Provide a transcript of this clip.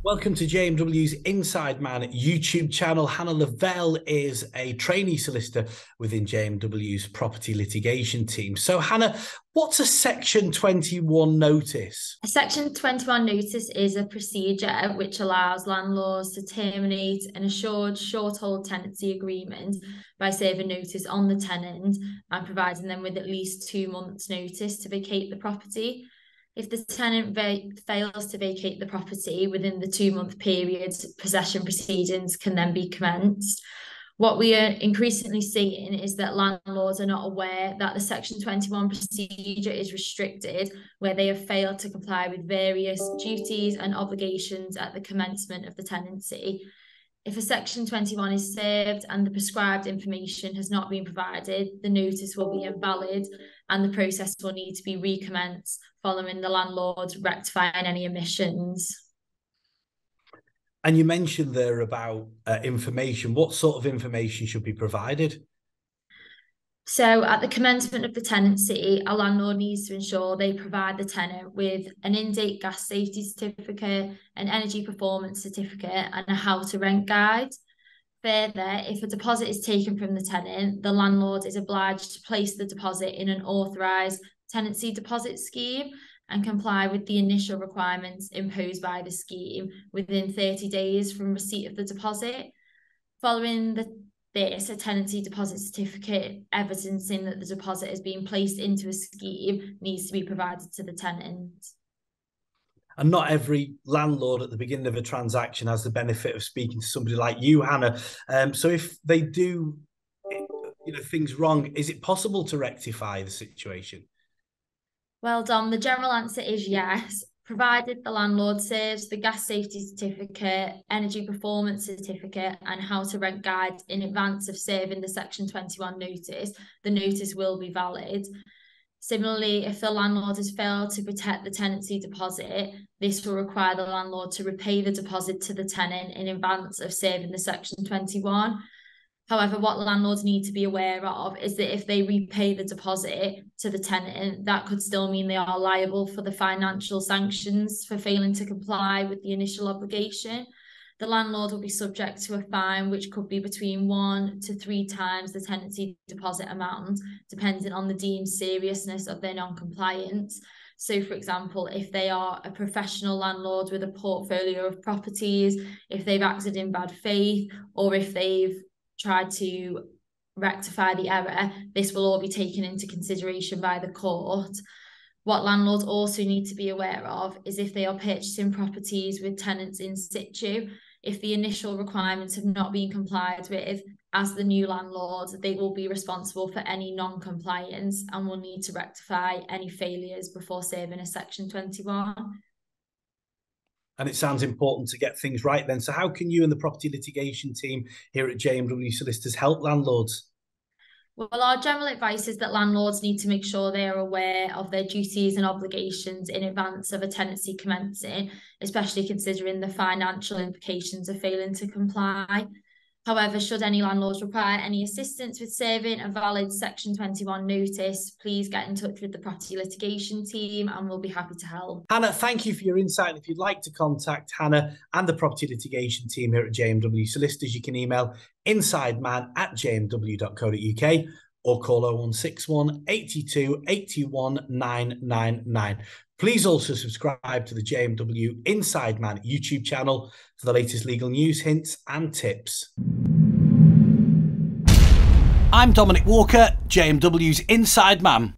Welcome to JMW's Inside Man YouTube channel. Hannah Lavelle is a trainee solicitor within JMW's property litigation team. So Hannah, what's a Section 21 notice? A Section 21 notice is a procedure which allows landlords to terminate an assured short-hold tenancy agreement by serving notice on the tenant and providing them with at least 2 months' notice to vacate the property. If the tenant fails to vacate the property within the 2-month period, possession proceedings can then be commenced. What we are increasingly seeing is that landlords are not aware that the Section 21 procedure is restricted where they have failed to comply with various duties and obligations at the commencement of the tenancy. If a Section 21 is served and the prescribed information has not been provided, the notice will be invalid and the process will need to be recommenced following the landlord rectifying any omissions. And you mentioned there about information. What sort of information should be provided? So at the commencement of the tenancy, a landlord needs to ensure they provide the tenant with an in-date gas safety certificate, an energy performance certificate, and a how to rent guide. Further, if a deposit is taken from the tenant, the landlord is obliged to place the deposit in an authorised tenancy deposit scheme and comply with the initial requirements imposed by the scheme within 30 days from receipt of the deposit. Following this, a tenancy deposit certificate evidencing that the deposit has been placed into a scheme needs to be provided to the tenant. And not every landlord at the beginning of a transaction has the benefit of speaking to somebody like you, Hannah. So if they do, things wrong, is it possible to rectify the situation? Well, Dom, the general answer is yes, provided the landlord serves the gas safety certificate, energy performance certificate, and how to rent guide in advance of serving the Section 21 notice, the notice will be valid. Similarly, if the landlord has failed to protect the tenancy deposit, this will require the landlord to repay the deposit to the tenant in advance of serving the Section 21. However, what landlords need to be aware of is that if they repay the deposit to the tenant, that could still mean they are liable for the financial sanctions for failing to comply with the initial obligation. The landlord will be subject to a fine, which could be between 1 to 3 times the tenancy deposit amount, depending on the deemed seriousness of their non-compliance. So, for example, if they are a professional landlord with a portfolio of properties, if they've acted in bad faith, or if they've tried to rectify the error, this will all be taken into consideration by the court. What landlords also need to be aware of is if they are purchasing properties with tenants in situ, if the initial requirements have not been complied with, as the new landlord, they will be responsible for any non-compliance and will need to rectify any failures before serving a Section 21. And it sounds important to get things right then. So how can you and the property litigation team here at JMW Solicitors help landlords? Well, our general advice is that landlords need to make sure they are aware of their duties and obligations in advance of a tenancy commencing, especially considering the financial implications of failing to comply. However, should any landlords require any assistance with serving a valid Section 21 notice, please get in touch with the property litigation team and we'll be happy to help. Hannah, thank you for your insight. If you'd like to contact Hannah and the property litigation team here at JMW Solicitors, you can email insideman@jmw.co.uk or call 0161 82 81 999. Please also subscribe to the JMW Inside Man YouTube channel for the latest legal news, hints and tips. I'm Dominic Walker, JMW's Inside Man.